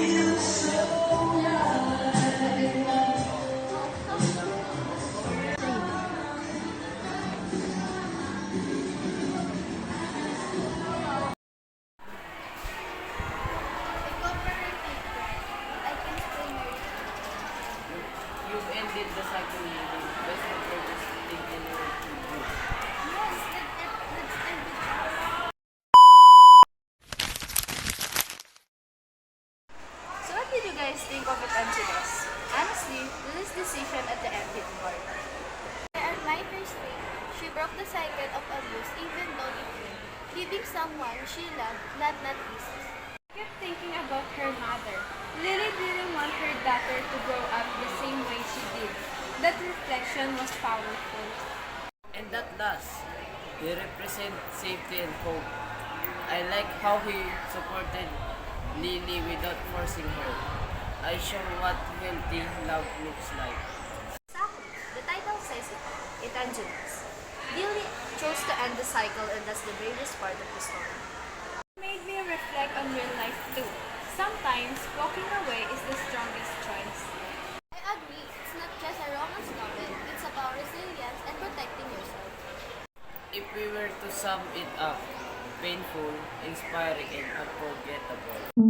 You've ended the cycle meeting. Best of your just thinking what to do. Yes, let's end it. So what did you guys think of it, Angeles? Honestly, this decision at the end hit hard. I admire her strength. She broke the cycle of abuse even though it hurt. Leaving someone she loved not easy. I kept thinking about her mother. Lily didn't want her daughter to grow up the same way she did. That reflection was powerful. And that does. He represents safety and hope. I like how he supported Lily without forcing her. I show what healthy love looks like. Exactly. The title says it all. It Angeles. Lily chose to end the cycle and that's the bravest part of the story. It made me reflect on real life too. Sometimes, walking away is the strongest choice. I agree. It's not just a romance novel. It's about resilience and protecting yourself. If we were to sum it up, painful, inspiring, and unforgettable.